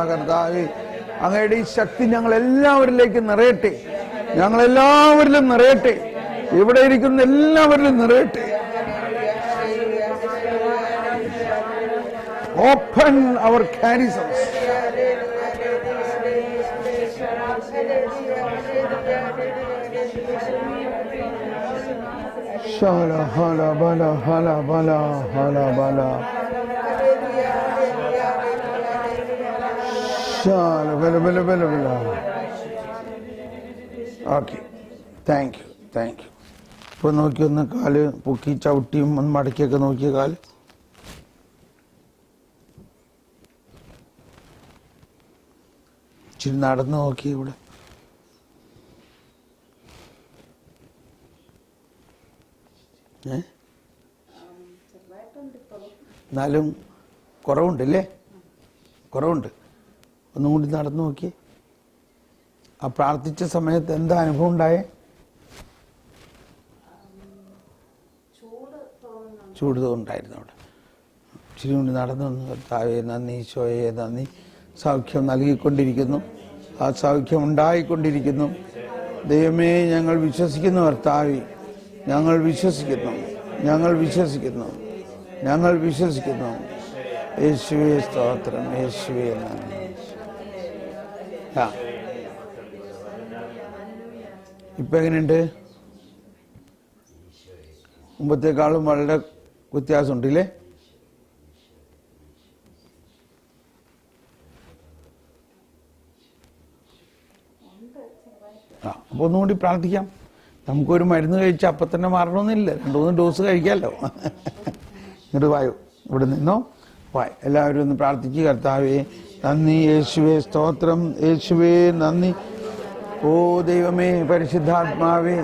കർത്താവേ, അങ്ങയുടെ ഈ ശക്തി ഞങ്ങൾ എല്ലാവരിലേക്കും നിറയട്ടെ, ഞങ്ങളെല്ലാവരിലും നിറയട്ടെ, ഇവിടെ ഇരിക്കുന്ന എല്ലാവരിലും നിറയട്ടെ. Open our charisms. Shala hala bala hala bala hala bala. Shala bala bala bala bala. Okay, thank you. ഇപ്പോൾ നോക്കി ഒന്ന് കാല് പൊക്കി ചവിട്ടിയും ഒന്ന് മടക്കിയൊക്കെ നോക്കിയ കാല്. ഇച്ചിരി നടന്ന് നോക്കി ഇവിടെ. എന്നാലും കുറവുണ്ടല്ലേ? കുറവുണ്ട്. ഒന്നും കൂടി നടന്നു നോക്കി. ആ പ്രാർത്ഥിച്ച സമയത്ത് എന്താ അനുഭവം ഉണ്ടായേ? ചൂട് തോന്നുണ്ടായിരുന്നു അവിടെ. ഇച്ചിരി കൂടി നടന്നു വന്നു. കർത്താവേ നന്ദി, ഈശോയെ നന്ദി. സൗഖ്യം നൽകിക്കൊണ്ടിരിക്കുന്നു, ആ സൗഖ്യം ഉണ്ടായിക്കൊണ്ടിരിക്കുന്നു. ദൈവമേ, ഞങ്ങൾ വിശ്വസിക്കുന്നു. കർത്താവേ, ഞങ്ങൾ വിശ്വസിക്കുന്നു. യേശുവേ സ്തോത്രം, യേശുവേ നന്ദി. ഇപ്പൊ എങ്ങനെയുണ്ട്? മുമ്പത്തേക്കാളും വളരെ വ്യത്യാസമുണ്ടല്ലേ? അപ്പൊ ഒന്നുകൂടി പ്രാർത്ഥിക്കാം. നമുക്കൊരു മരുന്ന് കഴിച്ചാൽ അപ്പം തന്നെ മാറണമെന്നില്ല, 2-3 ഡോസ് കഴിക്കാമല്ലോ. ഇങ്ങോട്ട് വായോ, ഇവിടെ നിന്നോ വായ. എല്ലാവരും ഒന്ന് പ്രാർത്ഥിക്കുക. കർത്താവേ നന്ദി, യേശുവേ സ്തോത്രം, യേശുവേ നന്ദി. ഓ ദൈവമേ, പരിശുദ്ധാത്മാവേ,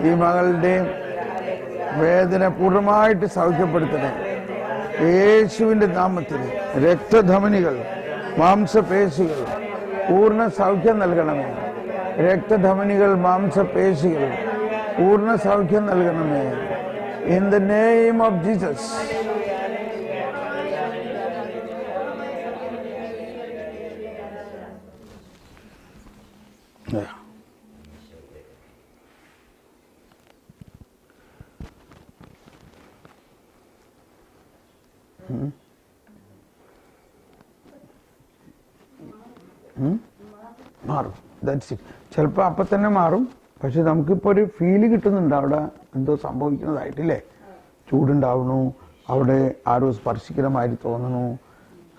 ഈ മകളുടെ വേദന പൂർണ്ണമായിട്ട് സൗഖ്യപ്പെടുത്തണേ യേശുവിൻ്റെ നാമത്തിൽ. രക്തധമനികൾ, മാംസപേശികൾ പൂർണ്ണ സൗഖ്യം നൽകണമേ. രക്തധമനികൾ, മാംസപേശികൾ പൂർണ്ണ സൗഖ്യം നൽകണമേ. In the name of Jesus. മാറും. That's it. ചിലപ്പോൾ അപ്പം തന്നെ മാറും. പക്ഷെ നമുക്കിപ്പോൾ ഒരു ഫീല് കിട്ടുന്നുണ്ട് അവിടെ എന്തോ സംഭവിക്കുന്നതായിട്ടില്ലേ? ചൂടുണ്ടാവണു, അവിടെ ആരോ സ്പർശിക്കണമാതിരി തോന്നണു.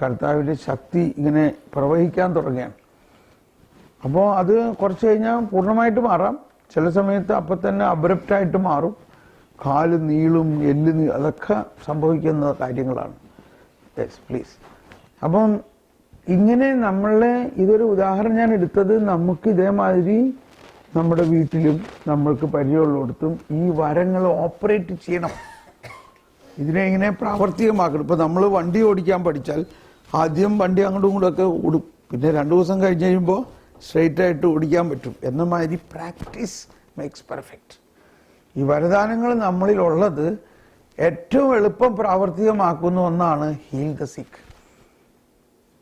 കർത്താവിൻ്റെ ശക്തി ഇങ്ങനെ പ്രവഹിക്കാൻ തുടങ്ങുകയാണ്. അപ്പോൾ അത് കുറച്ച് കഴിഞ്ഞാൽ പൂർണ്ണമായിട്ട് മാറാം. ചില സമയത്ത് അപ്പം തന്നെ അബ്രപ്റ്റായിട്ട് മാറും. കാല് നീളും, എല്ല് അതൊക്കെ സംഭവിക്കുന്ന കാര്യങ്ങളാണ്. Yes please. അപ്പം ഇങ്ങനെ നമ്മളെ ഇതൊരു ഉദാഹരണം ഞാൻ എടുത്തത്, നമുക്ക് ഇതേമാതിരി നമ്മുടെ വീട്ടിലും നമ്മൾക്ക് പരിചയമുള്ളിടത്തും ഈ വരങ്ങൾ ഓപ്പറേറ്റ് ചെയ്യണം. ഇതിനെ ഇങ്ങനെ പ്രാവർത്തികമാക്കണം. ഇപ്പം നമ്മൾ വണ്ടി ഓടിക്കാൻ പഠിച്ചാൽ ആദ്യം വണ്ടി അങ്ങോട്ടും ഇങ്ങോട്ടൊക്കെ ഓടും, പിന്നെ 2 ദിവസം കഴിഞ്ഞ് കഴിയുമ്പോൾ സ്ട്രെയിറ്റ് ആയിട്ട് ഓടിക്കാൻ പറ്റും. എന്ന മാതിരി പ്രാക്ടീസ് മേക്സ് പെർഫെക്റ്റ്. ഈ വരദാനങ്ങൾ നമ്മളിലുള്ളത് ഏറ്റവും എളുപ്പം പ്രാവർത്തികമാക്കുന്ന ഒന്നാണ് ഹീൽ ദ സിക്ക്.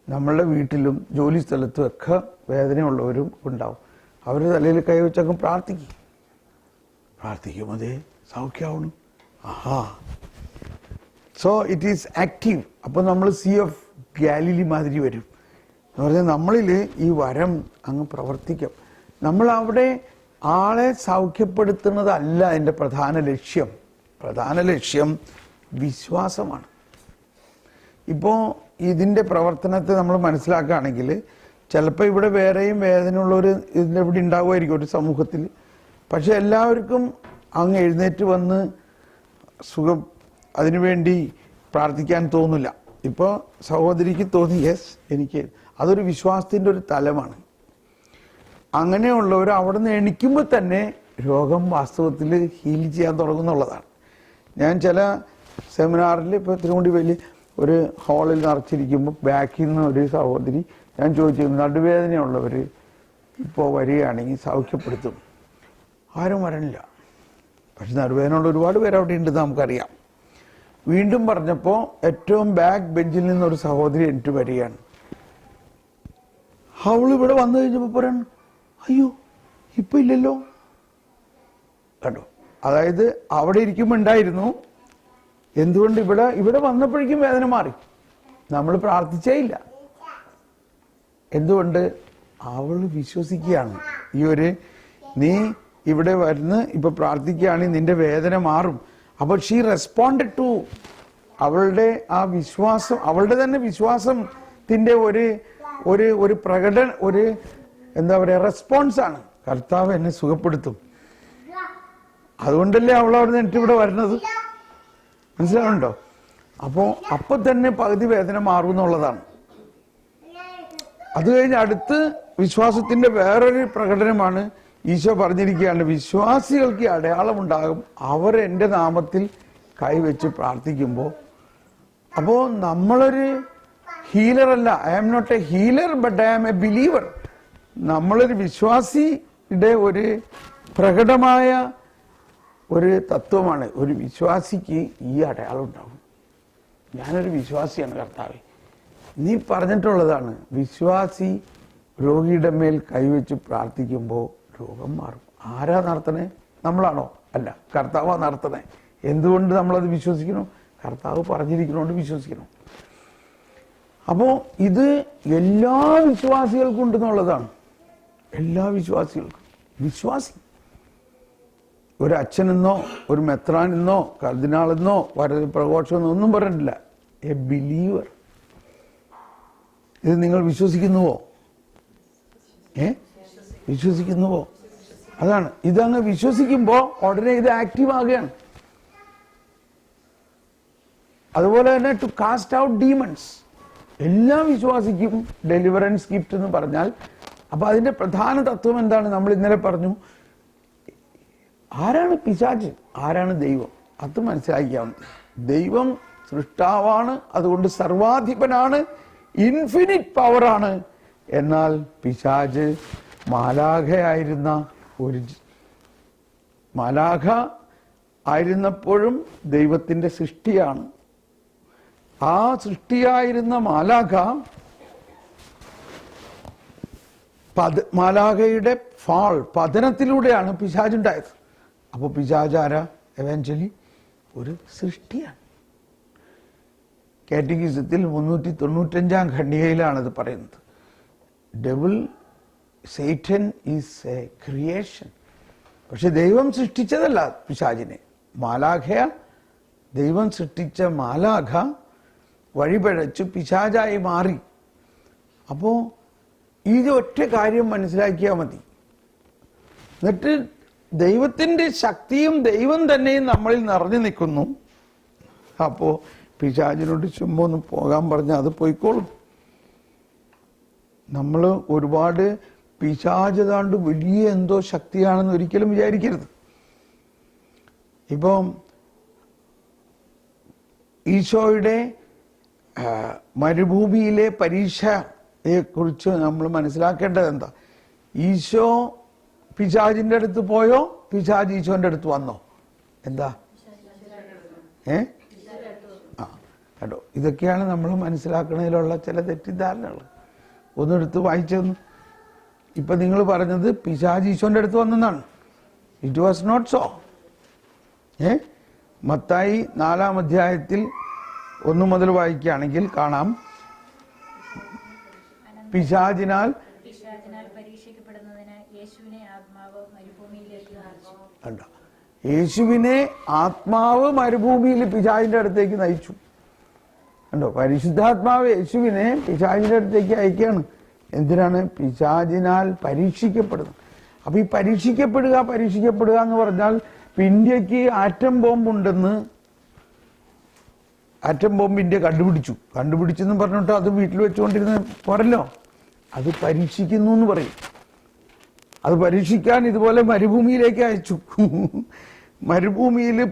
നമ്മളുടെ വീട്ടിലും ജോലി സ്ഥലത്തും ഒക്കെ വേദനയുള്ളവരും ഉണ്ടാവും. അവർ തലയിൽ കൈവച്ചൊക്കെ പ്രാർത്ഥിക്കും, അതേ സൗഖ്യമാവണം. ആഹാ, സോ ഇറ്റ് ഈസ് ആക്റ്റീവ്. അപ്പോൾ നമ്മൾ സീ ഓഫ് ഗാലിലി മാതിരി വരും എന്ന് പറഞ്ഞാൽ നമ്മളിൽ ഈ വരം അങ്ങ് പ്രവർത്തിക്കും. നമ്മൾ അവിടെ ആളെ സൗഖ്യപ്പെടുത്തുന്നതല്ല എൻ്റെ പ്രധാന ലക്ഷ്യം. പ്രധാന ലക്ഷ്യം വിശ്വാസമാണ്. ഇപ്പോൾ ഇതിൻ്റെ പ്രവർത്തനത്തെ നമ്മൾ മനസ്സിലാക്കുകയാണെങ്കിൽ ചിലപ്പോൾ ഇവിടെ വേറെയും വേദനയുള്ളവർ ഇതിൻ്റെ ഇവിടെ ഉണ്ടാകുമായിരിക്കും ഒരു സമൂഹത്തിൽ. പക്ഷെ എല്ലാവർക്കും അങ്ങ് എഴുന്നേറ്റ് വന്ന് സുഖം അതിനുവേണ്ടി പ്രാർത്ഥിക്കാൻ തോന്നില്ല. ഇപ്പോൾ സഹോദരിക്ക് തോന്നി, യെസ് എനിക്ക് അതൊരു വിശ്വാസത്തിൻ്റെ ഒരു തലമാണ്. അങ്ങനെയുള്ളവർ അവിടെ നിന്ന് എണിക്കുമ്പോൾ തന്നെ രോഗം വാസ്തവത്തിൽ ഹീൽ ചെയ്യാൻ തുടങ്ങുന്നുള്ളതാണ്. ഞാൻ ചില സെമിനാറിൽ ഇപ്പോൾ തിരുവനന്തപുരം ഒരു ഹാളിൽ നിറച്ചിരിക്കുമ്പോൾ ബാക്കിൽ നിന്ന് ഒരു സഹോദരി ഞാൻ ചോദിച്ചു, നടുവേദനയുള്ളവർ ഇപ്പോൾ വരികയാണെങ്കിൽ സൗഖ്യപ്പെടുത്തും. ആരും വരണില്ല. പക്ഷെ നടുവേദനയുള്ള ഒരുപാട് പേര് അവിടെ ഉണ്ടെന്ന് നമുക്കറിയാം. വീണ്ടും പറഞ്ഞപ്പോൾ ഏറ്റവും ബാക്ക് ബെഞ്ചിൽ നിന്നൊരു സഹോദരി എനിക്ക് വരികയാണ്. അവളിവിടെ വന്നു കഴിഞ്ഞപ്പോൾ പറയണം, അയ്യോ ഇപ്പൊ ഇല്ലല്ലോ. കണ്ടോ, അതായത് അവിടെ ഇരിക്കുമ്പോൾ ഉണ്ടായിരുന്നു. എന്തുകൊണ്ട് ഇവിടെ വന്നപ്പോഴേക്കും വേദന മാറി. നമ്മൾ പ്രാർത്ഥിച്ചേ ഇല്ല. എന്തുകൊണ്ട്? അവള് വിശ്വസിക്കുകയാണ്. നീ ഇവിടെ വരുന്ന ഇപ്പൊ പ്രാർത്ഥിക്കുകയാണെങ്കിൽ നിന്റെ വേദന മാറും. അപ്പോൾ ഷീ റെസ്പോണ്ടഡ് ടു അവളുടെ ആ വിശ്വാസം, അവളുടെ തന്നെ വിശ്വാസത്തിന്റെ ഒരു എന്താ പറയാ റെസ്പോൺസാണ്. കർത്താവ് എന്നെ സുഖപ്പെടുത്തും. അതുകൊണ്ടല്ലേ അവൾ അവിടെ നിന്ന് ഇവിടെ വരുന്നത്. മനസ്സിലാവുന്നുണ്ടോ? അപ്പൊ തന്നെ പകുതി വേദന മാറും എന്നുള്ളതാണ്. അത് കഴിഞ്ഞ് അടുത്ത് വിശ്വാസത്തിന്റെ വേറൊരു പ്രകടനമാണ്. ഈശോ പറഞ്ഞിരിക്കുകയാണ്, വിശ്വാസികൾക്ക് അടയാളമുണ്ടാകും, അവർ എൻ്റെ നാമത്തിൽ കൈവച്ച് പ്രാർത്ഥിക്കുമ്പോൾ. അപ്പോ നമ്മളൊരു ഹീലറല്ല. I am not a healer but I am a believer. നമ്മളൊരു വിശ്വാസിയുടെ ഒരു പ്രകടമായ ഒരു തത്വമാണ്. ഒരു വിശ്വാസിക്ക് ഈ അടയാളം ഉണ്ടാവും. ഞാനൊരു വിശ്വാസിയാണ് കർത്താവേ. നീ പറഞ്ഞിട്ടുള്ളതാണ്, വിശ്വാസി രോഗിയുടെ മേൽ കൈവച്ച് പ്രാർത്ഥിക്കുമ്പോൾ രോഗം മാറും. ആരാ നടത്തണേ? നമ്മളാണോ? അല്ല, കർത്താവാ നടത്തണേ. എന്തുകൊണ്ട് നമ്മളത് വിശ്വസിക്കണം? കർത്താവ് പറഞ്ഞിരിക്കുന്നതുകൊണ്ട് വിശ്വസിക്കണം. അപ്പോ ഇത് എല്ലാ വിശ്വാസികൾക്കും ഉണ്ടെന്നുള്ളതാണ്. എല്ലാ വിശ്വാസികൾക്കും. വിശ്വാസി ഒരു അച്ഛനെന്നോ ഒരു മെത്രാനെന്നോ കർദിനാളെന്നോ പ്രഘോഷമെന്നോ ഒന്നും പറഞ്ഞിട്ടില്ല. A believer. ഇത് നിങ്ങൾ വിശ്വസിക്കുന്നുവോ? വിശ്വസിക്കുന്നുവോ? അതാണ്. ഇതങ്ങ് വിശ്വസിക്കുമ്പോ ഉടനെ ഇത് ആക്റ്റീവ് ആകുകയാണ്. അതുപോലെ തന്നെ ടു കാസ്റ്റ് ഔട്ട് ഡീമൺസ്. എല്ലാ വിശ്വാസിക്കും ഡെലിവറൻസ് ഗിഫ്റ്റ് എന്ന് പറഞ്ഞാൽ, അപ്പൊ അതിന്റെ പ്രധാന തത്വം എന്താണ്? നമ്മൾ ഇന്നലെ പറഞ്ഞു, ആരാണ് പിശാച്, ആരാണ് ദൈവം, അത് മനസ്സിലാക്കിയാൽ മതി. ദൈവം സൃഷ്ടാവാണ്, അതുകൊണ്ട് സർവാധിപനാണ്, ഇൻഫിനിറ്റ് പവറാണ്. എന്നാൽ പിശാച് മാലാഖയായിരുന്ന മാലാഖ ആയിരുന്നപ്പോഴും ദൈവത്തിന്റെ സൃഷ്ടിയാണ്. ആ സൃഷ്ടിയായിരുന്ന മാലാഖയുടെ പതനത്തിലൂടെയാണ് പിശാചുണ്ടായത്. അപ്പൊ പിശാചാര എവൻച്വലി ഒരു സൃഷ്ടിയാണ്. കാറ്റഗിസത്തിൽ 395 ഖണ്ഡികയിലാണത് പറയുന്നത്. Devil, Satan is A creation. പക്ഷെ ദൈവം സൃഷ്ടിച്ചതല്ല പിശാചിനെ. ദൈവം സൃഷ്ടിച്ച മാലാഖ വഴിപഴച്ചു പിശാചായി മാറി. അപ്പോ ഇത് ഒറ്റ കാര്യം മനസ്സിലാക്കിയാൽ മതി. എന്നിട്ട് ദൈവത്തിന്റെ ശക്തിയും ദൈവം തന്നെയും നമ്മളിൽ നിറഞ്ഞു നിൽക്കുന്നു. അപ്പോ പിശാചിനോട് ചുമ്മാ ഒന്ന് പോകാൻ പറഞ്ഞാൽ അത് പോയിക്കോളും. നമ്മൾ ഒരുപാട് പിശാചതാണ്ട് വലിയ എന്തോ ശക്തിയാണെന്ന് ഒരിക്കലും വിചാരിക്കരുത്. ഇപ്പം ഈശോയുടെ മരുഭൂമിയിലെ പരീക്ഷയെ കുറിച്ച് നമ്മൾ മനസ്സിലാക്കേണ്ടത് എന്താ? ഈശോ പിശാചിന്റെ അടുത്ത് പോയോ? പിശാച് ഈശോന്റെ അടുത്ത് വന്നോ? എന്താ? കേട്ടോ, ഇതൊക്കെയാണ് നമ്മൾ മനസ്സിലാക്കുന്നതിലുള്ള ചില തെറ്റിദ്ധാരണകൾ. ഒന്നെടുത്ത് വായിച്ചൊന്ന്. ഇപ്പൊ നിങ്ങൾ പറഞ്ഞത് പിശാച് ഈശോന്റെ അടുത്ത് വന്നെന്നാണ്. It was not so. Mathai 4-ാം അധ്യായത്തിൽ 1 മുതൽ വായിക്കുകയാണെങ്കിൽ കാണാം, പിശാചിനാൽ യേശുവിനെ ആത്മാവ് മരുഭൂമിയിൽ പിശാചിന്റെ അടുത്തേക്ക് നയിച്ചു. കണ്ടോ, പരിശുദ്ധാത്മാവ് യേശുവിനെ പിശാചിന്റെ അടുത്തേക്ക് അയക്കുകയാണ്. എന്തിനാണ്? പിശാചിനാൽ പരീക്ഷിക്കപ്പെടുന്നു. അപ്പൊ ഈ പരീക്ഷിക്കപ്പെടുക എന്ന് പറഞ്ഞാൽ, ഇന്ത്യക്ക് ആറ്റം ബോംബുണ്ടെന്ന് ആറ്റം ബോംബ് ഇന്ത്യ കണ്ടുപിടിച്ചെന്ന് പറഞ്ഞിട്ട് അത് വീട്ടിൽ വെച്ചുകൊണ്ടിരുന്ന പോരല്ലോ. അത് പരീക്ഷിക്കുന്നു എന്ന് പറയും. അത് പരീക്ഷിക്കാൻ ഇതുപോലെ മരുഭൂമിയിലേക്ക് അയച്ചു.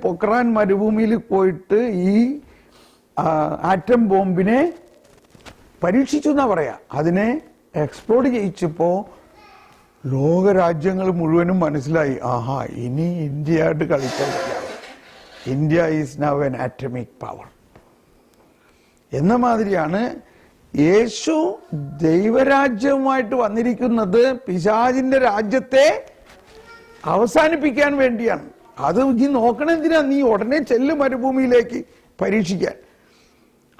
പൊക്രാൻ മരുഭൂമിയിൽ പോയിട്ട് ഈ ആറ്റം ബോംബിനെ പരീക്ഷിച്ചു എന്നാ പറയാ. അതിനെ എക്സ്പ്ലോഡ് ചെയ്യിച്ചപ്പോ ലോകരാജ്യങ്ങൾ മുഴുവനും മനസ്സിലായി, ആഹാ, ഇനി ഇന്ത്യയായിട്ട് കളിക്കാൻ പറ്റില്ല. India is now N atomic power എന്ന മാതിരിയാണ് യേശു ദൈവരാജ്യവുമായിട്ട് വന്നിരിക്കുന്നത് പിശാചിന്റെ രാജ്യത്തെ അവസാനിപ്പിക്കാൻ വേണ്ടിയാണ്. അത് നീ നോക്കണെന്തിനാ? നീ ഉടനെ ചെല്ലു മരുഭൂമിയിലേക്ക് പരീക്ഷിക്കാൻ.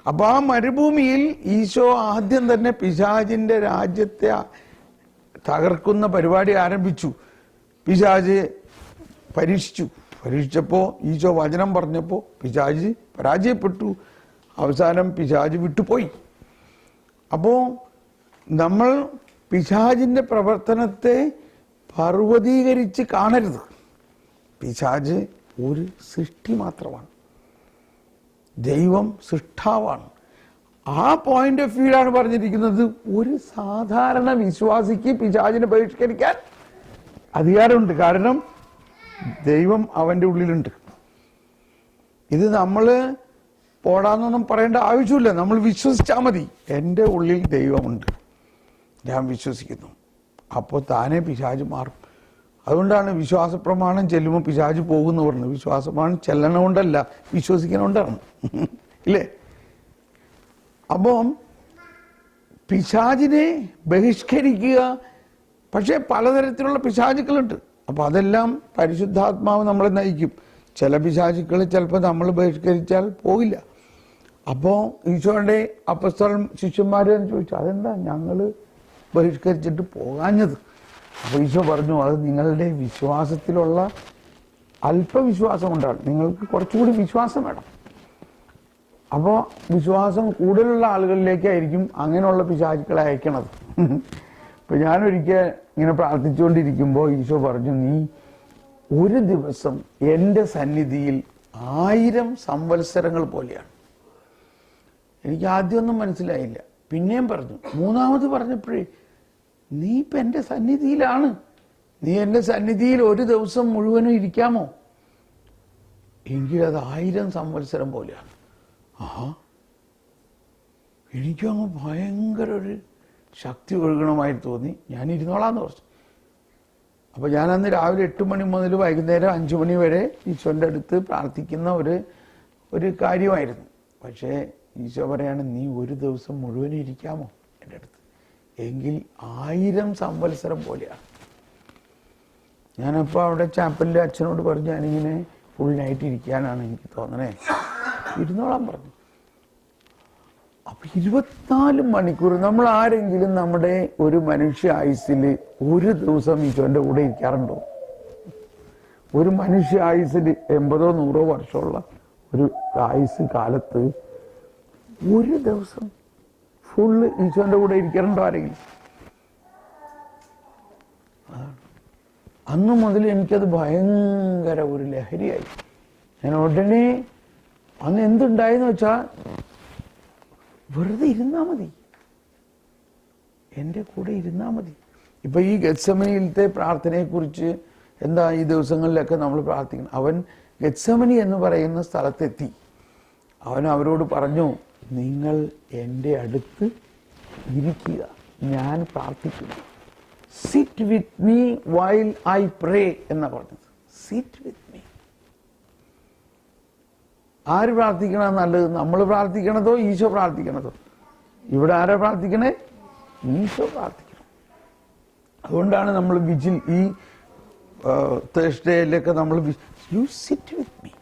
അപ്പൊ ആ മരുഭൂമിയിൽ ഈശോ ആദ്യം തന്നെ പിശാചിന്റെ രാജ്യത്തെ തകർക്കുന്ന പരിപാടി ആരംഭിച്ചു. പിശാച് പരീക്ഷിച്ചപ്പോ ഈശോ വചനം പറഞ്ഞപ്പോ പിശാച് പരാജയപ്പെട്ടു. അവസാനം പിശാച് വിട്ടുപോയി. അപ്പോ നമ്മൾ പിശാചിന്റെ പ്രവർത്തനത്തെ പർവ്വതീകരിച്ച് കാണരുത്. പിശാച് ഒരു സൃഷ്ടി മാത്രമാണ്, ദൈവം സൃഷ്ടാവാണ്. ആ പോയിന്റ് ഓഫ് വ്യൂലാണ് പറഞ്ഞിരിക്കുന്നത്. ഒരു സാധാരണ വിശ്വാസിക്ക് പിശാചിനെ ബഹിഷ്കരിക്കാൻ അധികാരമുണ്ട്. കാരണം ദൈവം അവന്റെ ഉള്ളിലുണ്ട്. ഇത് നമ്മള് പോടാന്നൊന്നും പറയേണ്ട ആവശ്യമില്ല. നമ്മൾ വിശ്വസിച്ചാൽ മതി. എൻ്റെ ഉള്ളിൽ ദൈവമുണ്ട്, ഞാൻ വിശ്വസിക്കുന്നു. അപ്പോൾ താനേ പിശാച് മാറും. അതുകൊണ്ടാണ് വിശ്വാസ പ്രമാണം ചെല്ലുമ്പോൾ പിശാച് പോകുന്നു പറഞ്ഞത്. വിശ്വാസപ്രമാണം ചെല്ലണോണ്ടല്ല, വിശ്വസിക്കണോണ്ടാണ്. ഇല്ലേ? അപ്പം പിശാചിനെ ബഹിഷ്കരിക്കുക. പക്ഷേ പലതരത്തിലുള്ള പിശാചുക്കളുണ്ട്. അപ്പൊ അതെല്ലാം പരിശുദ്ധാത്മാവ് നമ്മളെ നയിക്കും. ചില പിശാചുക്കൾ ചിലപ്പോൾ നമ്മൾ ബഹിഷ്കരിച്ചാൽ പോകില്ല. അപ്പോൾ ഈശോയുടെ അപ്പസ്തലൻ ശിഷ്യന്മാരെ ചോദിച്ചു, അതെന്താ ഞങ്ങൾ ബഹിഷ്കരിച്ചിട്ട് പോകാഞ്ഞത്? അപ്പോൾ ഈശോ പറഞ്ഞു, അത് നിങ്ങളുടെ വിശ്വാസത്തിലുള്ള അല്പവിശ്വാസം കൊണ്ടാണ്. നിങ്ങൾക്ക് കുറച്ചുകൂടി വിശ്വാസം വേണം. അപ്പോൾ വിശ്വാസം കൂടുതലുള്ള ആളുകളിലേക്കായിരിക്കും അങ്ങനെയുള്ള പിശാചുക്കളെ അയക്കണത്. ഇപ്പൊ ഞാനൊരിക്കൽ ഇങ്ങനെ പ്രാർത്ഥിച്ചുകൊണ്ടിരിക്കുമ്പോൾ ഈശോ പറഞ്ഞു, നീ ഒരു ദിവസം എൻ്റെ സന്നിധിയിൽ 1000 സംവത്സരങ്ങൾ പോലെയാണ്. എനിക്ക് ആദ്യമൊന്നും മനസ്സിലായില്ല. പിന്നെയും പറഞ്ഞു. മൂന്നാമത് പറഞ്ഞപ്പോഴേ, നീ ഇപ്പം എൻ്റെ സന്നിധിയിലാണ്, നീ എൻ്റെ സന്നിധിയിൽ ഒരു ദിവസം മുഴുവനും ഇരിക്കാമോ? എങ്കിലത് 1000 സംവത്സരം പോലെയാണ്. ആഹാ, എനിക്കങ്ങ് ഭയങ്കര ഒരു ശക്തി ഒഴുകണമായി തോന്നി. ഞാൻ ഇരുന്നോളാന്ന് പറഞ്ഞു. അപ്പൊ ഞാൻ അന്ന് രാവിലെ 8 മണി മുതൽ വൈകുന്നേരം 5 മണി വരെ ഈശോന്റെ അടുത്ത് പ്രാർത്ഥിക്കുന്ന ഒരു കാര്യമായിരുന്നു. പക്ഷേ ഈശോ പറയാണ്, നീ ഒരു ദിവസം മുഴുവൻ ഇരിക്കാമോ എൻ്റെ അടുത്ത്? എങ്കിൽ 1000 സംവത്സരം പോലെയാണ്. ഞാനപ്പോൾ അവിടെ ചാപ്പലിലെ അച്ഛനോട് പറഞ്ഞു, ഞാനിങ്ങനെ ഫുൾ നൈറ്റ് ഇരിക്കാനാണ് എനിക്ക് തോന്നണേ, ഇരുന്നോളാൻ പറഞ്ഞു. അപ്പൊ 24 മണിക്കൂർ നമ്മൾ ആരെങ്കിലും നമ്മുടെ ഒരു മനുഷ്യ ആയുസ്സിൽ ഒരു ദിവസം ഈശോന്റെ കൂടെ ഇരിക്കാറുണ്ടോ? ഒരു മനുഷ്യ ആയുസ്സിൽ 80 100 വർഷമുള്ള ഒരു ആയുസ് കാലത്ത് ഒരു ദിവസം ഫുള്ള് ഈശോന്റെ കൂടെ ഇരിക്കാറുണ്ടോ ആരെങ്കിലും? അന്ന് മുതൽ എനിക്കത് ഭയങ്കര ഒരു ലഹരിയായി. ഞാൻ ഉടനെ അന്ന് എന്തുണ്ടായെന്ന് വെച്ചാൽ, വെറുതെ ഇരുന്നാ മതി, എൻ്റെ കൂടെ ഇരുന്നാ മതി. ഇപ്പൊ ഈ ഗെത്സമനിയിലത്തെ പ്രാർത്ഥനയെക്കുറിച്ച് എന്താ ഈ ദിവസങ്ങളിലൊക്കെ നമ്മൾ പ്രാർത്ഥിക്കണം. അവൻ ഗെത്സമനി എന്ന് പറയുന്ന സ്ഥലത്തെത്തി. അവൻ അവരോട് പറഞ്ഞു, നിങ്ങൾ എൻ്റെ അടുത്ത് ഇരിക്കുക, ഞാൻ പ്രാർത്ഥിക്കുന്നു. Sit with me while I പ്രേ എന്നാ പറഞ്ഞത്. Sit with me. ആര് പ്രാർത്ഥിക്കണ നല്ലത്? നമ്മൾ പ്രാർത്ഥിക്കണതോ ഈശോ പ്രാർത്ഥിക്കണതോ? ഇവിടെ ആരാ പ്രാർത്ഥിക്കണേ? ഈശോ പ്രാർത്ഥിക്കണം. അതുകൊണ്ടാണ് നമ്മൾ വിജിൽ ഈ തേഴ്സ്ഡേയിലൊക്കെ നമ്മൾ യു സിറ്റ് വിത്ത് മീ,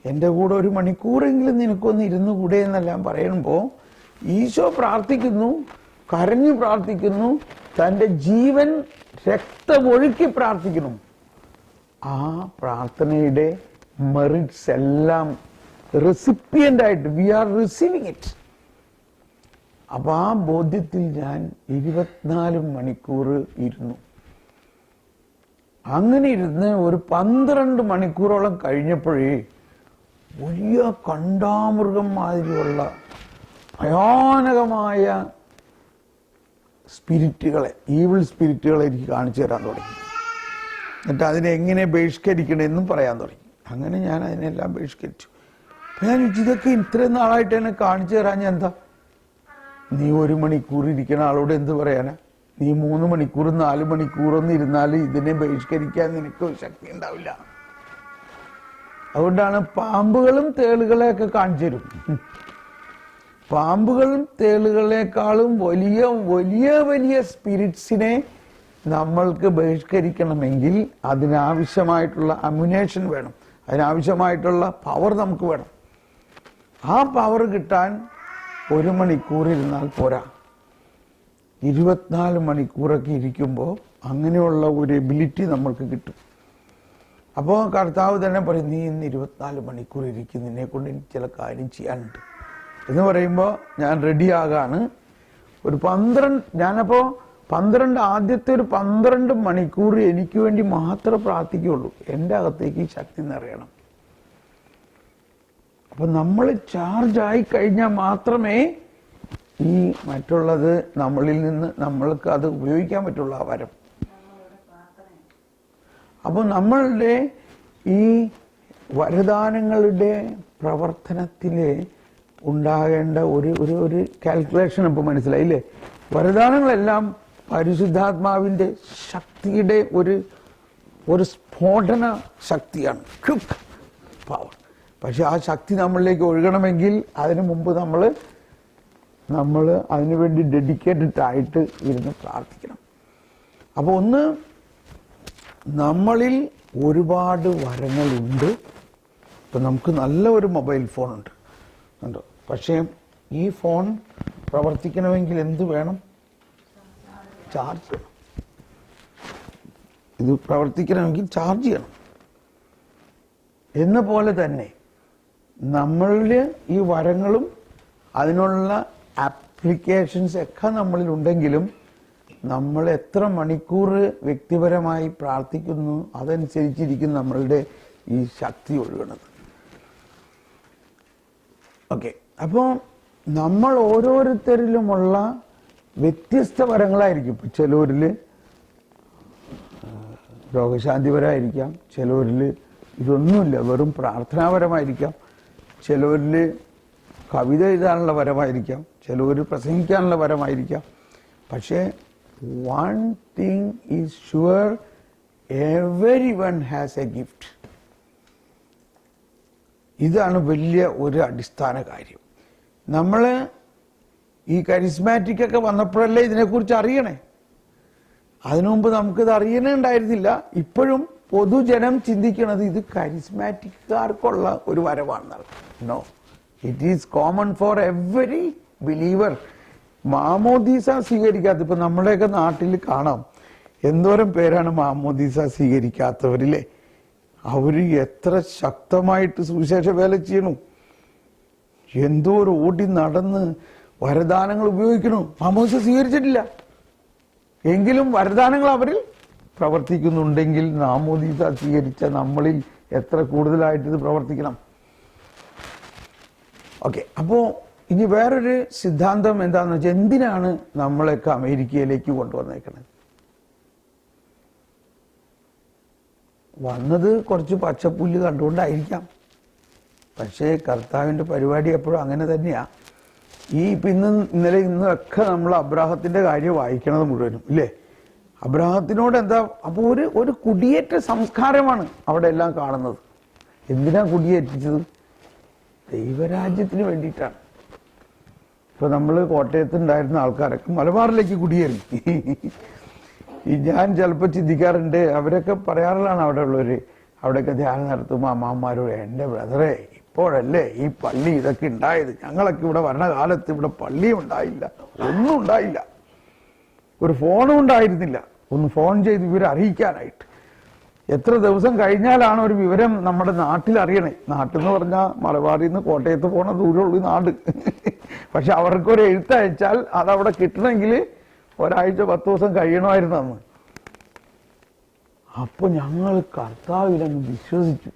എൻ്റെ കൂടെ 1 മണിക്കൂറെങ്കിലും നിനക്കൊന്ന് ഇരുന്ന് കൂടെ എന്നെല്ലാം പറയുമ്പോൾ ഈശോ പ്രാർത്ഥിക്കുന്നു, കരഞ്ഞു പ്രാർത്ഥിക്കുന്നു, തൻ്റെ ജീവൻ രക്തമൊഴുക്കി പ്രാർത്ഥിക്കുന്നു. ആ പ്രാർത്ഥനയുടെ മെറിറ്റ്സ് എല്ലാം റെസിപ്പിയൻ്റ് ആയിട്ട് വി ആർ റിസീവിങ് ഇറ്റ്. അപ്പൊ ആ ബോധ്യത്തിൽ ഞാൻ 24 മണിക്കൂർ ഇരുന്നു. അങ്ങനെ ഇരുന്ന് ഒരു 12 മണിക്കൂറോളം കഴിഞ്ഞപ്പോഴേ വലിയ കണ്ടാമൃഗം മാതിരിയുള്ള ഭയാനകമായ സ്പിരിറ്റുകളെ, ഈവിൾ സ്പിരിറ്റുകളെ എനിക്ക് കാണിച്ചു തരാൻ തുടങ്ങി. എന്നിട്ട് അതിനെ എങ്ങനെ ബഹിഷ്കരിക്കണമെന്നും പറയാൻ തുടങ്ങി. അങ്ങനെ ഞാൻ അതിനെല്ലാം ബഹിഷ്കരിച്ചു. അപ്പം ഞാൻ ഇതൊക്കെ ഇത്രയും നാളായിട്ട് എന്നെ കാണിച്ചു തരാൻ ഞാൻ എന്താ? നീ 1 മണിക്കൂർ ഇരിക്കുന്ന ആളോട് എന്ത് പറയാനാ? നീ 3 മണിക്കൂർ 4 മണിക്കൂറൊന്നും ഇരുന്നാൽ ഇതിനെ ബഹിഷ്കരിക്കാൻ നിനക്ക് ശക്തി ഉണ്ടാവില്ല. അതുകൊണ്ടാണ് പാമ്പുകളും തേളുകളെയൊക്കെ കാണിച്ചു തരും. പാമ്പുകളും തേളുകളെക്കാളും വലിയ വലിയ വലിയ സ്പിരിറ്റ്സിനെ നമ്മൾക്ക് ബഹിഷ്കരിക്കണമെങ്കിൽ അതിനാവശ്യമായിട്ടുള്ള അമ്യുനേഷൻ വേണം, അതിനാവശ്യമായിട്ടുള്ള പവർ നമുക്ക് വേണം. ആ പവർ കിട്ടാൻ 1 മണിക്കൂർ ഇരുന്നാൽ പോരാ, 24 മണിക്കൂറൊക്കെ ഇരിക്കുമ്പോൾ അങ്ങനെയുള്ള ഒരു എബിലിറ്റി നമ്മൾക്ക് കിട്ടും. അപ്പോൾ കർത്താവ് തന്നെ പറയും, നീ ഇന്ന് 24 മണിക്കൂർ ഇരിക്കും, നിന്നെ കൊണ്ട് എനിക്ക് ചില കാര്യം ചെയ്യാനുണ്ട് എന്ന് പറയുമ്പോൾ ഞാൻ റെഡിയാകാണ്. ഒരു 12 ഞാനപ്പോൾ 12 ആദ്യത്തെ ഒരു 12 മണിക്കൂർ എനിക്ക് വേണ്ടി മാത്രമേ പ്രാർത്ഥിക്കുകയുള്ളൂ. എൻ്റെ അകത്തേക്ക് ഈ ശക്തി നിറയണം. അപ്പം നമ്മൾ ചാർജ് ആയി കഴിഞ്ഞാൽ മാത്രമേ ഈ മറ്റുള്ളത് നമ്മളിൽ നിന്ന് നമ്മൾക്ക് അത് ഉപയോഗിക്കാൻ പറ്റുള്ള ആ വരം. അപ്പോൾ നമ്മളുടെ ഈ വരദാനങ്ങളുടെ പ്രവർത്തനത്തിൽ ഉണ്ടാകേണ്ട ഒരു കാൽക്കുലേഷൻ ഇപ്പോൾ മനസ്സിലായില്ലേ? വരദാനങ്ങളെല്ലാം പരിശുദ്ധാത്മാവിൻ്റെ ശക്തിയുടെ ഒരു സ്ഫോടന ശക്തിയാണ്, ക്വിക്ക് പവർ. പക്ഷെ ആ ശക്തി നമ്മളിലേക്ക് ഒഴുകണമെങ്കിൽ അതിനു മുമ്പ് നമ്മൾ അതിനുവേണ്ടി ഡെഡിക്കേറ്റഡ് ആയിട്ട് ഇരുന്ന് പ്രാർത്ഥിക്കണം. അപ്പോൾ ഒന്ന്, നമ്മളിൽ ഒരുപാട് വരങ്ങളുണ്ട്. ഇപ്പം നമുക്ക് നല്ല ഒരു മൊബൈൽ ഫോണുണ്ട്, പക്ഷേ ഈ ഫോൺ പ്രവർത്തിക്കണമെങ്കിൽ എന്ത് വേണം? ചാർജ് വേണം. ഇത് പ്രവർത്തിക്കണമെങ്കിൽ ചാർജ് ചെയ്യണം. എന്ന പോലെ തന്നെ നമ്മളിൽ ഈ വരങ്ങളും അതിനുള്ള ആപ്ലിക്കേഷൻസ് ഒക്കെ നമ്മളിൽ ഉണ്ടെങ്കിലും നമ്മൾ എത്ര മണിക്കൂർ വ്യക്തിപരമായി പ്രാർത്ഥിക്കുന്നു അതനുസരിച്ചിരിക്കും നമ്മളുടെ ഈ ശക്തി ഒഴുകണത്. ഓക്കെ, അപ്പോൾ നമ്മൾ ഓരോരുത്തരിലുമുള്ള വ്യത്യസ്ത വരങ്ങളായിരിക്കും. ഇപ്പം ചിലവരിൽ രോഗശാന്തിപരമായിരിക്കാം, ചിലവരിൽ ഇതൊന്നുമില്ല വെറും പ്രാർത്ഥനാപരമായിരിക്കാം, ചിലവരിൽ കവിത എഴുതാനുള്ള വരമായിരിക്കാം, ചിലവർ പ്രസംഗിക്കാനുള്ള വരമായിരിക്കാം. പക്ഷേ one thing is sure, everyone has a gift. ഇതാണ് വലിയ ഒരു അടിസ്ഥാന കാര്യം. നമ്മൾ ഈ കരിസ്മാറ്റിക് ഒക്കെ വന്നപ്പോഴല്ലേ ഇതിനെക്കുറിച്ച് അറിയണേ. അതിനു മുമ്പ് നമുക്കിത് അറിയണുണ്ടായിരുന്നില്ല. ഇപ്പോഴും പൊതുജനം ചിന്തിക്കുന്നത് ഇത് കരിസ്മാറ്റിക്കാർക്കുള്ള ഒരു വരവാണെന്നാണ്. No, it is common for every believer. മാമോദീസ സ്വീകരിക്കാത്ത, ഇപ്പൊ നമ്മുടെയൊക്കെ നാട്ടിൽ കാണാം എന്തോരം പേരാണ് മാമോദീസ സ്വീകരിക്കാത്തവരില്ലേ. അവര് എത്ര ശക്തമായിട്ട് സുവിശേഷ വേല ചെയ്യണു, എന്തോരം ഓടി നടന്ന് വരദാനങ്ങൾ ഉപയോഗിക്കണു. മാമോദീസ സ്വീകരിച്ചിട്ടില്ല എങ്കിലും വരദാനങ്ങൾ അവരിൽ പ്രവർത്തിക്കുന്നുണ്ടെങ്കിൽ മാമോദീസ സ്വീകരിച്ച നമ്മളിൽ എത്ര കൂടുതലായിട്ട് ഇത് പ്രവർത്തിക്കണം. ഓക്കെ, അപ്പോ ഇനി വേറൊരു സിദ്ധാന്തം എന്താണെന്ന് വെച്ചാൽ, എന്തിനാണ് നമ്മളൊക്കെ അമേരിക്കയിലേക്ക് കൊണ്ടുവന്നേക്കണത്? വന്നത് കുറച്ച് പച്ചപ്പുല്ല് കണ്ടുകൊണ്ടായിരിക്കാം. പക്ഷേ കർത്താവിൻ്റെ പരിപാടി എപ്പോഴും അങ്ങനെ തന്നെയാ. ഇപ്പം ഇന്നലെ ഇന്നൊക്കെ നമ്മൾ അബ്രാഹത്തിൻ്റെ കാര്യം വായിക്കണത് മുഴുവനും ഇല്ലേ. അബ്രാഹത്തിനോട് എന്താ, അപ്പോൾ ഒരു കുടിയേറ്റ സംസ്കാരമാണ് അവിടെ എല്ലാം കാണുന്നത്. എന്തിനാ കുടിയേറ്റിച്ചത്? ദൈവരാജ്യത്തിന് വേണ്ടിയിട്ടാണ്. ഇപ്പൊ നമ്മൾ കോട്ടയത്ത് ഉണ്ടായിരുന്ന ആൾക്കാരൊക്കെ മലബാറിലേക്ക് കുടിയേറി. ഞാൻ ചിലപ്പോൾ ചിന്തിക്കാറുണ്ട്, അവരൊക്കെ പറയാറുള്ളതാണ് അവിടെ ഉള്ളവര്, അവിടെയൊക്കെ ധ്യാനം നടത്തുമ്പോൾ അമ്മാമാരോട്, എൻ്റെ ബ്രദറെ ഇപ്പോഴല്ലേ ഈ പള്ളി ഇതൊക്കെ ഉണ്ടായത്, ഞങ്ങളൊക്കെ ഇവിടെ ഭരണകാലത്ത് ഇവിടെ പള്ളിയും ഉണ്ടായില്ല, ഒന്നും ഉണ്ടായില്ല, ഒരു ഫോണും ഉണ്ടായിരുന്നില്ല, ഒന്ന് ഫോൺ ചെയ്ത് വിവരം അറിയിക്കാനായിട്ട്. എത്ര ദിവസം കഴിഞ്ഞാലാണ് ഒരു വിവരം നമ്മുടെ നാട്ടിൽ അറിയണേ. നാട്ടിൽ പറഞ്ഞാൽ മലബാറിൽ നിന്ന് കോട്ടയത്ത് പോണ ദൂരമുള്ള നാട്. പക്ഷെ അവർക്കൊരു എഴുത്തയച്ചാൽ അതവിടെ കിട്ടണമെങ്കിൽ ഒരാഴ്ച 10 ദിവസം കഴിയണമായിരുന്നു അന്ന്. അപ്പൊ ഞങ്ങൾ കർത്താവിലങ്ങ് വിശ്വസിച്ചു.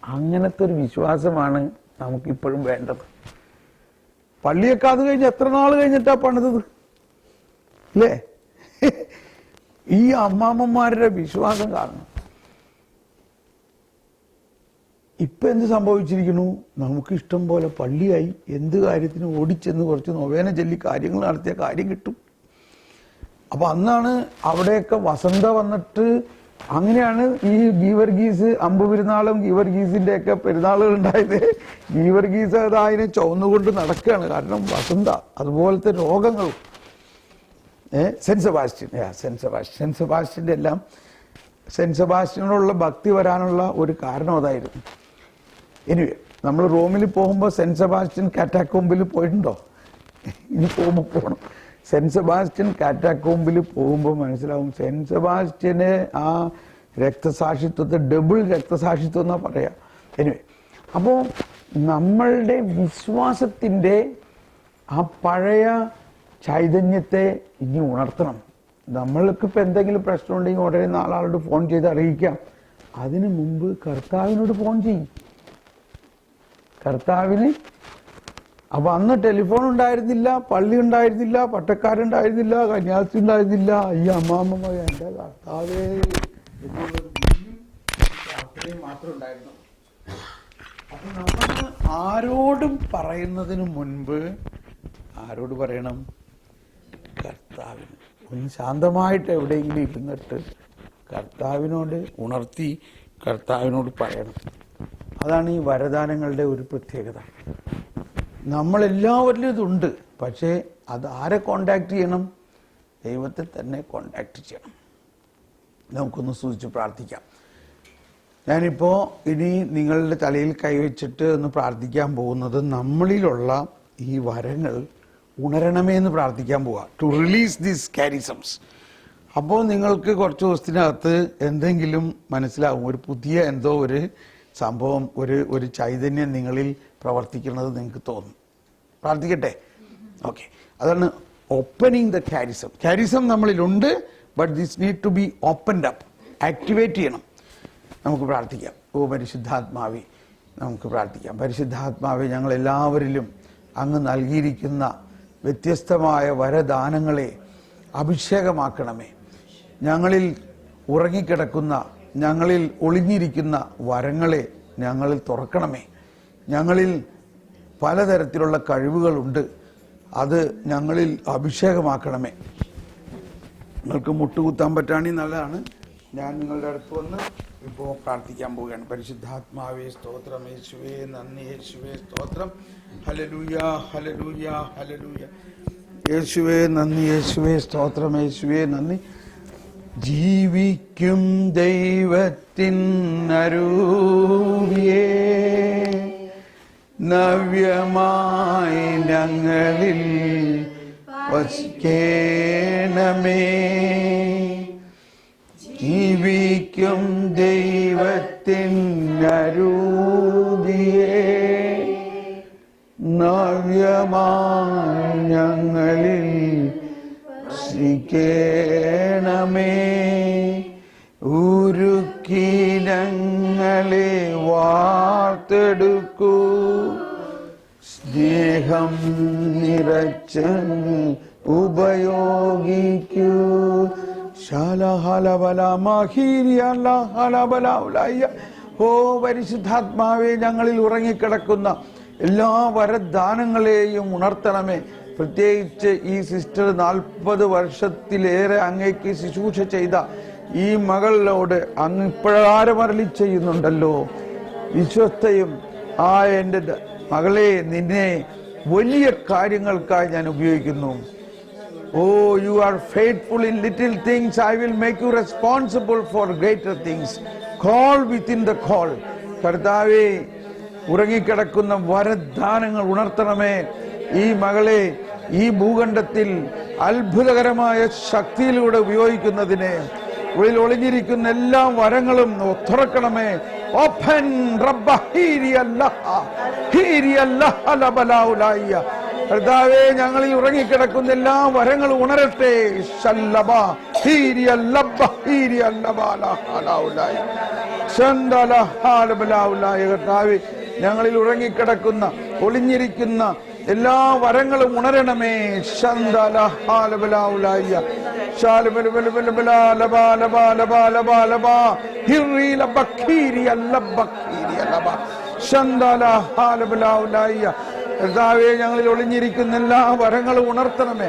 അങ്ങനത്തെ ഒരു വിശ്വാസമാണ് നമുക്കിപ്പോഴും വേണ്ടത്. പള്ളിയൊക്കെ അത് കഴിഞ്ഞ് എത്ര നാൾ കഴിഞ്ഞിട്ടാ പണിതത് അല്ലേ? ഈ അമ്മാമ്മമാരുടെ വിശ്വാസം കാരണം ഇപ്പൊ എന്ത് സംഭവിച്ചിരിക്കുന്നു? നമുക്ക് ഇഷ്ടം പോലെ പള്ളിയായി, എന്ത് കാര്യത്തിന് ഓടിച്ചെന്ന് കുറച്ച് നൊവേന ചൊല്ലി കാര്യങ്ങൾ നടത്തിയ കാര്യം കിട്ടും. അപ്പൊ അന്നാണ് അവിടെയൊക്കെ വസന്ത വന്നിട്ട് അങ്ങനെയാണ് ഈ ഗീവർഗീസ് അമ്പ് പെരുന്നാളും ഗീവർഗീസിന്റെ ഒക്കെ പെരുന്നാളുകൾ ഉണ്ടായത്. ഗീവർഗീസ് അത് അതിനെ ചുവന്നുകൊണ്ട് നടക്കുകയാണ്. കാരണം വസന്ത അതുപോലത്തെ രോഗങ്ങളും. സെന്റ് സെബാസ്റ്റ്യന്റെ എല്ലാം സെന്റ് സെബാസ്റ്റ്യനോടുള്ള ഭക്തി വരാനുള്ള ഒരു കാരണം അതായിരുന്നു. എനിവേ, നമ്മൾ റോമിൽ പോകുമ്പോൾ സെന്റ് സെബാസ്റ്റ്യൻ കാറ്റാക്കോമ്പിൽ പോയിട്ടുണ്ടോ? ഇനി പോകുമ്പോൾ പോകണം. സെന്റ് സെബാസ്റ്റ്യൻ കാറ്റാക്കോമ്പിൽ പോകുമ്പോൾ മനസ്സിലാവും സെന്റ് സെബാസ്റ്റ്യന് ആ രക്തസാക്ഷിത്വത്തെ ഡബിൾ രക്തസാക്ഷിത്വം എന്നാ പറയാ. എനിവേ, അപ്പോൾ നമ്മളുടെ വിശ്വാസത്തിന്റെ ആ പഴയ ചൈതന്യത്തെ ഇനി ഉണർത്തണം. നമ്മൾക്ക് ഇപ്പൊ എന്തെങ്കിലും പ്രശ്നം ഉണ്ടെങ്കിൽ ഉടനെ നാലാളോട് ഫോൺ ചെയ്ത് അറിയിക്കാം. അതിനു മുമ്പ് കർത്താവിനോട് ഫോൺ ചെയ്യും. കർത്താവിന് അപ്പൊ അന്ന് ടെലിഫോൺ ഉണ്ടായിരുന്നില്ല, പള്ളി ഉണ്ടായിരുന്നില്ല, പട്ടക്കാരുണ്ടായിരുന്നില്ല, കന്യാസ്ത്രീ ഉണ്ടായിരുന്നില്ല. ഈ അമ്മാമ്മ എന്റെ കർത്താവേ എന്നുള്ളൊരു അത്രയും മാത്രം ഉണ്ടായിരുന്നു. അപ്പൊ നമ്മൾ ആരോടും പറയുന്നതിന് മുൻപ് ആരോട് പറയണം? കർത്താവിന്. ഒന്ന് ശാന്തമായിട്ട് എവിടെയെങ്കിലും ഇരുന്നിട്ട് കർത്താവിനോട് ഉണർത്തി കർത്താവിനോട് പറയണം. അതാണ് ഈ വരദാനങ്ങളുടെ ഒരു പ്രത്യേകത. നമ്മളെല്ലാവരിലും ഇതുണ്ട്. പക്ഷേ അത് ആരെ കോണ്ടാക്ട് ചെയ്യണം? ദൈവത്തെ തന്നെ കോണ്ടാക്ട് ചെയ്യണം. നമുക്കൊന്ന് സൂചിച്ച് പ്രാർത്ഥിക്കാം. ഞാനിപ്പോ ഇനി നിങ്ങളുടെ തലയിൽ കൈവച്ചിട്ട് ഒന്ന് പ്രാർത്ഥിക്കാൻ പോകുന്നത് നമ്മളിലുള്ള ഈ വരങ്ങൾ ഉണരണമേ എന്ന് പ്രാർത്ഥിക്കാൻ പോവാ. To release these charisms. അപ്പോൾ നിങ്ങൾക്ക് കുറച്ച് ദിവസത്തിനകത്ത് എന്തെങ്കിലും മനസ്സിലാവും. ഒരു പുതിയ എന്തോ ഒരു സംഭവം, ഒരു ചൈതന്യം നിങ്ങളിൽ പ്രവർത്തിക്കുന്നത് നിങ്ങൾക്ക് തോന്നും. പ്രാർത്ഥിക്കട്ടെ? ഓക്കെ. അതാണ് ഓപ്പണിങ് ദ കാരിസം. കാരിസം നമ്മളിലുണ്ട്, but this need to be opened up. Activate ചെയ്യണം. നമുക്ക് പ്രാർത്ഥിക്കാം. ഓ പരിശുദ്ധാത്മാവേ, നമുക്ക് പ്രാർത്ഥിക്കാം. പരിശുദ്ധാത്മാവേ, ഞങ്ങൾ എല്ലാവരിലും അങ്ങ് നൽകിയിരിക്കുന്ന വ്യത്യസ്തമായ വരദാനങ്ങളെ അഭിഷേകമാക്കണമേ. ഞങ്ങളിൽ ഉറങ്ങിക്കിടക്കുന്ന, ഞങ്ങളിൽ ഒളിഞ്ഞിരിക്കുന്ന വരങ്ങളെ ഞങ്ങളിൽ തുറക്കണമേ. ഞങ്ങളിൽ പലതരത്തിലുള്ള കഴിവുകളുണ്ട്, അത് ഞങ്ങളിൽ അഭിഷേകമാക്കണമേ. നിങ്ങൾക്ക് മുട്ടുകുത്താൻ പറ്റുകയാണെങ്കിൽ നല്ലതാണ്. ഞാൻ നിങ്ങളുടെ അടുത്ത് വന്ന് ഇപ്പോൾ പ്രാർത്ഥിക്കാൻ പോവുകയാണ്. പരിശുദ്ധാത്മാവേ സ്തോത്രം, യേശുവേ നന്ദി, യേശുവേ സ്തോത്രം, ഹല്ലേലൂയ ഹല്ലേലൂയ ഹല്ലേലൂയ. യേശുവേ നന്ദി, യേശുവേ സ്തോത്രം, യേശുവേ നന്ദി. ജീവിക്കും ദൈവത്തിൻ അരൂപിയേ, നവ്യമായി ഞങ്ങളിൽ വസിക്കേണമേ. ജീവിക്കും ദൈവത്തിൻ അരൂപിയേ, നവ്യമായി ഞങ്ങളിൽ വസിക്കേണമേ. ഉരുക്കി ഞങ്ങളെ വാർത്തെടുക്കൂ, സ്നേഹം നിറച്ച് ഉപയോഗിക്കൂ. ഓ പരിശുദ്ധാത്മാവേ, ഞങ്ങളിൽ ഉറങ്ങിക്കിടക്കുന്ന എല്ലാ വരദാനങ്ങളെയും ഉണർത്തണമേ. പ്രത്യേകിച്ച് ഈ സിസ്റ്റർ 40 വർഷത്തിലേറെ അങ്ങേക്ക് ശുശ്രൂഷ ചെയ്ത ഈ മകളോട് അങ്ങ് ഇപ്രകാരം അരുളി ചെയ്യുന്നുണ്ടല്ലോ, വിശ്വസ്തയും ആ എൻ്റെ മകളെ, നിന്നെ വലിയ കാര്യങ്ങൾക്കായി ഞാൻ ഉപയോഗിക്കുന്നു. Oh, you are faithful in little things. I will make you responsible for greater things. Call within the call. കർത്താവേ, ഉറങ്ങിക്കിടക്കുന്ന വരദാനങ്ങൾ ഉണർത്തണമേ. ഈ മകളെ ഈ ഭൂഖണ്ഡത്തിൽ അത്ഭുതകരമായ ശക്തിയിലൂടെ ഉപയോഗിക്കുന്നതിനെ ഉള്ളിൽ ഒളിഞ്ഞിരിക്കുന്ന എല്ലാ വരങ്ങളും തുറക്കണമേ. ഓപ്പൻ കർത്താവേ, ഞങ്ങളിൽ ഉറങ്ങിക്കിടക്കുന്ന എല്ലാ വരങ്ങളും ഉണരട്ടെ. കർത്താവേ, ഞങ്ങളിൽ ഉറങ്ങിക്കിടക്കുന്ന ഒളിഞ്ഞിരിക്കുന്ന എല്ലാ വരങ്ങളും ഉണരണമേ. കർത്താവേ, ഞങ്ങളിൽ ഒളിഞ്ഞിരിക്കുന്ന എല്ലാ വരങ്ങളും ഉണർത്തണമേ.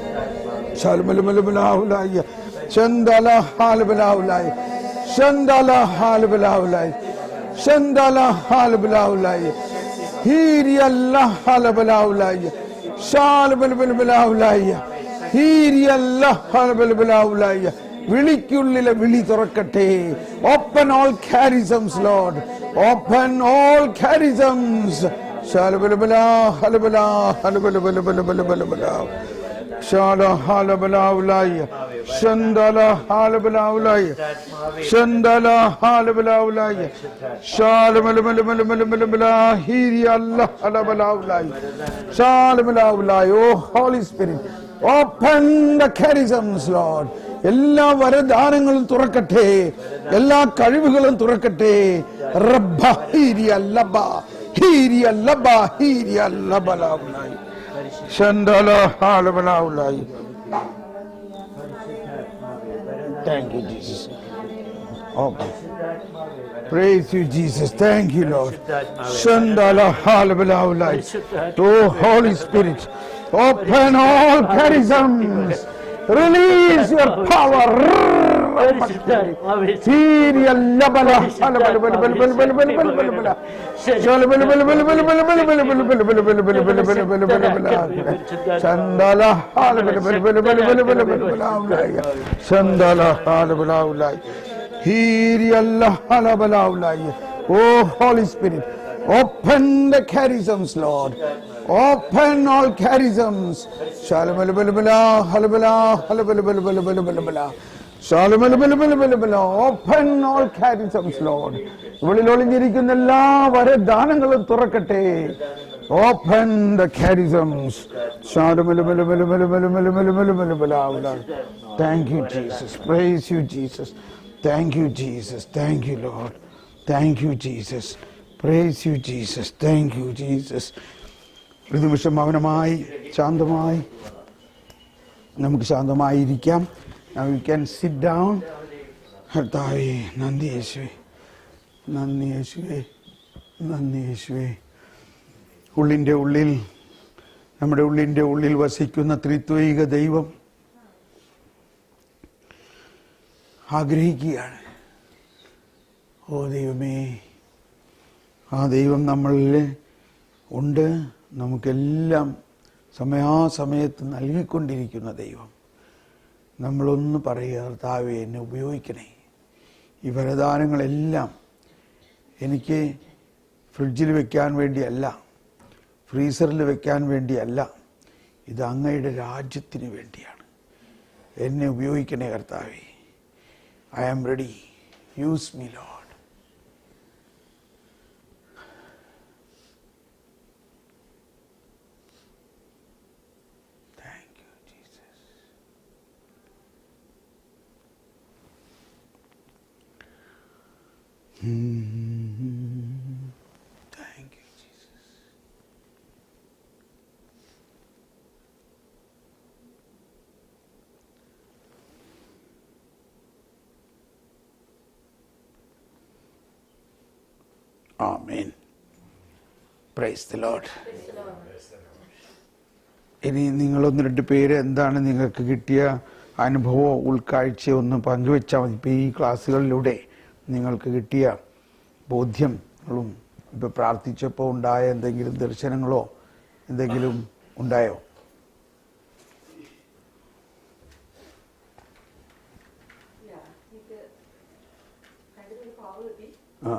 Shalmalabalaulaya. Shandala halabalaulay. Shandala halabalaulay. Shandala halabalaulay. Hiriyallah halabalaulay. Shalmalabalaulay. Hiriyallah halabalaulay. വിളിക്കുള്ളിലെ വിളി തുറക്കട്ടെ. Open all charisms, Lord. Open all charisms. Shalabala halabala halabala. Shala halabalaulaya. Shandala halabalaulaya. Shandala halabalaulaya. Shalabala hiriyallah halabalaulaya. Shalabalaulaya. Oh Holy Spirit, open the charisms, Lord. എല്ലാ വരദാനങ്ങളും തുറക്കട്ടെ, എല്ലാ കഴിവുകളും തുറക്കട്ടെ. റബ്ബ ഹീരിയ ലബ ഹീരിയ ലബ ഹീരിയ ലബലാഉലായി ശന്തല ഹാലബലാഉലായി. Thank you, Jesus. Okay. Praise you, Jesus. Thank you, Lord. Shandala halabalaulai. Oh, Holy Spirit, open all charisms. Release your power. Oh, Holy Spirit, open the charisms, Lord. Open all charisms. Open all charisms, Lord. ഇവളിൽ ഒളിഞ്ഞിരിക്കുന്ന എല്ലാ വരദാനങ്ങളും തുറക്കട്ടെ. Open the charisms. Thank you, Jesus. Praise you, Jesus. Thank you, Jesus. Thank you, Lord. Thank you, Jesus. Praise you, Jesus. Thank you, Jesus. ഒരു നിമിഷം മൗനമായി ശാന്തമായി നമുക്ക് ശാന്തമായിരിക്കാം. Now you can sit down. കർത്താവേ, നന്ദി യേശുവേ, നന്ദി യേശുവേ, നന്ദി യേശുവേ. ഉള്ളിൻ്റെ ഉള്ളിൽ, നമ്മുടെ ഉള്ളിൻ്റെ ഉള്ളിൽ വസിക്കുന്ന ത്രിത്വൈക ദൈവം ആഗ്രഹിക്കുകയാണ്. ഓ ദൈവമേ, ആ ദൈവം നമ്മളിൽ ഉണ്ട്. നമുക്കെല്ലാം സമയാസമയത്ത് നൽകിക്കൊണ്ടിരിക്കുന്ന ദൈവം. നമ്മളൊന്ന് പറയുക, കർത്താവേ എന്നെ ഉപയോഗിക്കണേ. ഈ വരദാനങ്ങളെല്ലാം എനിക്ക് ഫ്രിഡ്ജിൽ വെക്കാൻ വേണ്ടിയല്ല, ഫ്രീസറിൽ വെക്കാൻ വേണ്ടിയല്ല, ഇത് അങ്ങയുടെ രാജ്യത്തിന് വേണ്ടിയാണ്. എന്നെ ഉപയോഗിക്കണേ കർത്താവേ. I am ready. Use me, Lord. Thank you, Jesus. Thank you, Jesus. Amen. Praise the Lord. ഇനി നിങ്ങളൊന്ന് രണ്ട് പേര് എന്താണ് നിങ്ങൾക്ക് കിട്ടിയ അനുഭവമോ ഉൾക്കാഴ്ചയോ ഒന്ന് പങ്കുവെച്ചാൽ മതി. ഇപ്പോൾ ഈ ക്ലാസ്സുകളിലൂടെ നിങ്ങൾക്ക് കിട്ടിയ ബോധ്യങ്ങളും ഇപ്പോൾ പ്രാർത്ഥിച്ചപ്പോൾ ഉണ്ടായ എന്തെങ്കിലും ദർശനങ്ങളോ എന്തെങ്കിലും ഉണ്ടായോ? ആ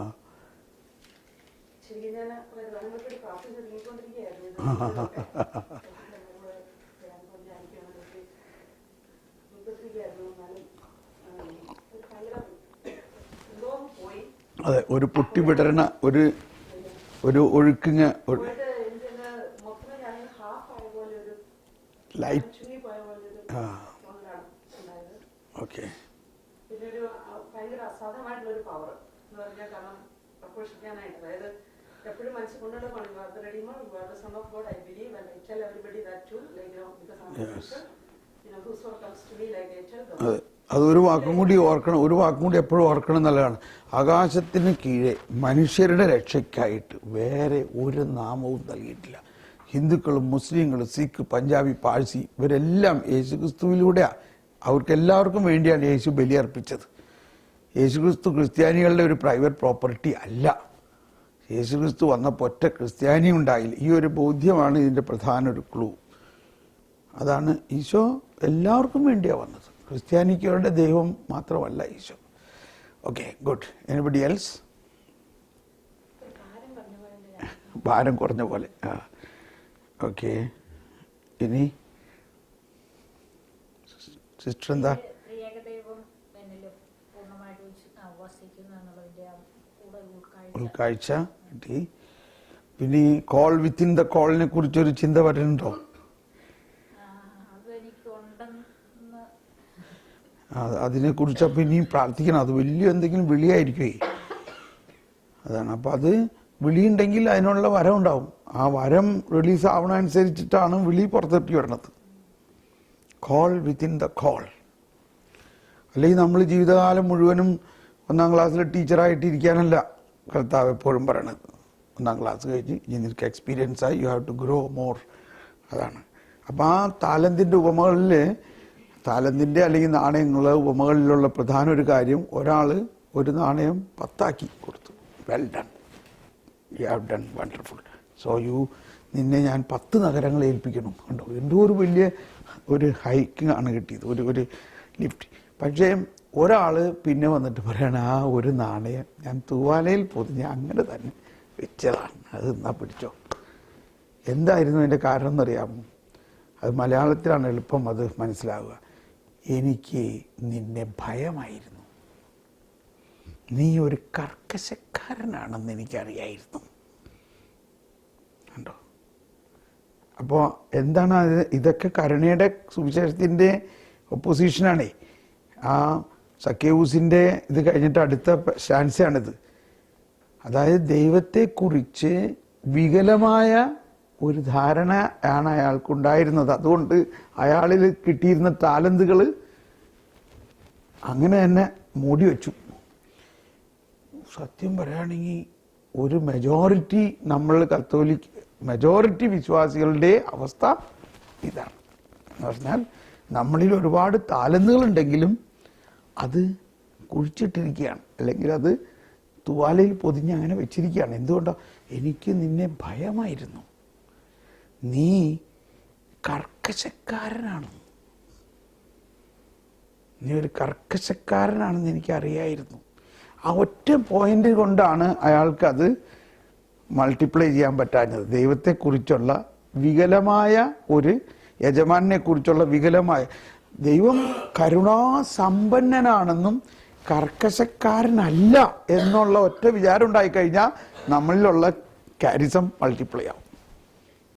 അതെ, ഒരു പൊട്ടി വിടരണ ഒരു ഒഴുക്കിങ് ലൈറ്റ്. ഓക്കെ. എപ്പോഴും മനസ്സിൽ കൊണ്ടുള്ള son of God I believe and I tell everybody that to like because I am whosoever comes to me like I tell them. അതൊരു വാക്കും കൂടി ഓർക്കണം, ഒരു വാക്കും കൂടി എപ്പോഴും ഓർക്കണം നല്ലതാണ്. ആകാശത്തിന് കീഴെ മനുഷ്യരുടെ രക്ഷയ്ക്കായിട്ട് വേറെ ഒരു നാമവും നൽകിയിട്ടില്ല. ഹിന്ദുക്കളും മുസ്ലിങ്ങളും സിഖ് പഞ്ചാബി പാഴ്സി ഇവരെല്ലാം യേശുക്രിസ്തുവിലൂടെയാണ്, അവർക്കെല്ലാവർക്കും വേണ്ടിയാണ് യേശു ബലിയർപ്പിച്ചത്. യേശുക്രിസ്തു ക്രിസ്ത്യാനികളുടെ ഒരു പ്രൈവറ്റ് പ്രോപ്പർട്ടി അല്ല. യേശുക്രിസ്തു വന്നപ്പോൾ ഒറ്റ ക്രിസ്ത്യാനി ഉണ്ടായില്ല. ഈ ഒരു ബോധ്യമാണ് ഇതിൻ്റെ പ്രധാന ഒരു ക്ലൂ. അതാണ് ഈശോ എല്ലാവർക്കും വേണ്ടിയാണ് വന്നത്. ക്രിസ്ത്യാനിക്കുകളുടെ ദൈവം മാത്രമല്ല Isho. Okay, good. Anybody else? ഭാരം കുറഞ്ഞ പോലെ. ആ ഓക്കെ. ഇനി സിസ്റ്റർ എന്താ? ഉൾക്കാഴ്ച കിട്ടി. പിന്നെ ഈ കോൾ വിത്തിൻ ദ കോളിനെ കുറിച്ചൊരു ചിന്ത വരുന്നുണ്ടോ? അതിനെക്കുറിച്ച് അപ്പം ഇനിയും പ്രാർത്ഥിക്കണം. അത് വലിയ എന്തെങ്കിലും വിളിയായിരിക്കുമേ. അതാണ്. അപ്പം അത് വിളിയുണ്ടെങ്കിൽ അതിനുള്ള വരം ഉണ്ടാവും. ആ വരം റിലീസ് ആവണ അനുസരിച്ചിട്ടാണ് വിളി പുറത്തെത്തി വരണത്. Call within the call. അല്ലെങ്കിൽ നമ്മൾ ജീവിതകാലം മുഴുവനും 1-ാം ക്ലാസ്സിലെ ടീച്ചറായിട്ട് ഇരിക്കാനല്ല കർത്താവ് എപ്പോഴും പറയണത്. 1-ാം ക്ലാസ് കഴിഞ്ഞ് ഇനി നിനക്ക് എക്സ്പീരിയൻസ് ആയി, you have to grow more. അതാണ്. അപ്പം ആ താലന്തിൻ്റെ ഉപമകളിൽ, താലന്തിൻ്റെ അല്ലെങ്കിൽ നാണയങ്ങളുടെ ഉപമകളിലുള്ള പ്രധാന ഒരു കാര്യം, ഒരാൾ ഒരു നാണയം 10 ആക്കി കൊടുത്തു. Well done, you have done wonderful. So നിന്നെ ഞാൻ 10 നഗരങ്ങളെ ഏൽപ്പിക്കണം. കണ്ടോ, എന്തോ ഒരു വലിയ ഒരു ഹൈക്കിംഗ് ആണ് കിട്ടിയത്, ഒരു ലിഫ്റ്റ്. പക്ഷേ ഒരാൾ പിന്നെ വന്നിട്ട് പറയണ, ആ ഒരു നാണയം ഞാൻ തൂവാലയിൽ പൊതിഞ്ഞ് അങ്ങനെ തന്നെ വെച്ചതാണ്, അത് എന്നാ പിടിച്ചോ. എന്തായിരുന്നു അതിൻ്റെ കാരണം എന്നറിയാമോ? അത് മലയാളത്തിലാണ് എളുപ്പം അത് മനസ്സിലാവുക. എനിക്ക് നിന്നെ ഭയമായിരുന്നു, നീ ഒരു കർക്കശക്കാരനാണെന്ന് എനിക്കറിയായിരുന്നു. കണ്ടോ? അപ്പോൾ എന്താണ് അത്? ഇതൊക്കെ കരുണയുടെ സുവിശേഷത്തിൻ്റെ ഒപ്പോസിഷനാണേ. ആ സക്കേവൂസിൻ്റെ ഇത് കഴിഞ്ഞിട്ട് അടുത്ത സ്റ്റാൻസയാണിത്. അതായത് ദൈവത്തെക്കുറിച്ച് വികലമായ ഒരു ധാരണ ആണ് അയാൾക്കുണ്ടായിരുന്നത്. അതുകൊണ്ട് അയാളിൽ കിട്ടിയിരുന്ന താലന്തുകൾ അങ്ങനെ തന്നെ മൂടി വെച്ചു. സത്യം പറയുകയാണെങ്കിൽ ഒരു മെജോറിറ്റി മെജോറിറ്റി വിശ്വാസികളുടെ അവസ്ഥ ഇതാണ്. എന്ന് പറഞ്ഞാൽ നമ്മളിൽ ഒരുപാട് താലന്തുകളുണ്ടെങ്കിലും അത് കുഴിച്ചിട്ടിരിക്കുകയാണ്, അല്ലെങ്കിൽ അത് തുവാലയിൽ പൊതിഞ്ഞ് അങ്ങനെ വെച്ചിരിക്കുകയാണ്. എന്തുകൊണ്ടാണ്? എനിക്ക് നിന്നെ ഭയമായിരുന്നു, നീ കർക്കശക്കാരനാണ്, നീ ഒരു കർക്കശക്കാരനാണെന്ന് എനിക്കറിയായിരുന്നു. ആ ഒറ്റ പോയിന്റ് കൊണ്ടാണ് അയാൾക്കത് മൾട്ടിപ്ലൈ ചെയ്യാൻ പറ്റാഞ്ഞത്. ദൈവത്തെക്കുറിച്ചുള്ള വികലമായ ഒരു യജമാനെ കുറിച്ചുള്ള വികലമായ, ദൈവം കരുണാസമ്പന്നനാണെന്നും കർക്കശക്കാരനല്ല എന്നുള്ള ഒറ്റ വിചാരം ഉണ്ടായിക്കഴിഞ്ഞാൽ നമ്മളിലുള്ള കാരിസം മൾട്ടിപ്ലൈ ആവും.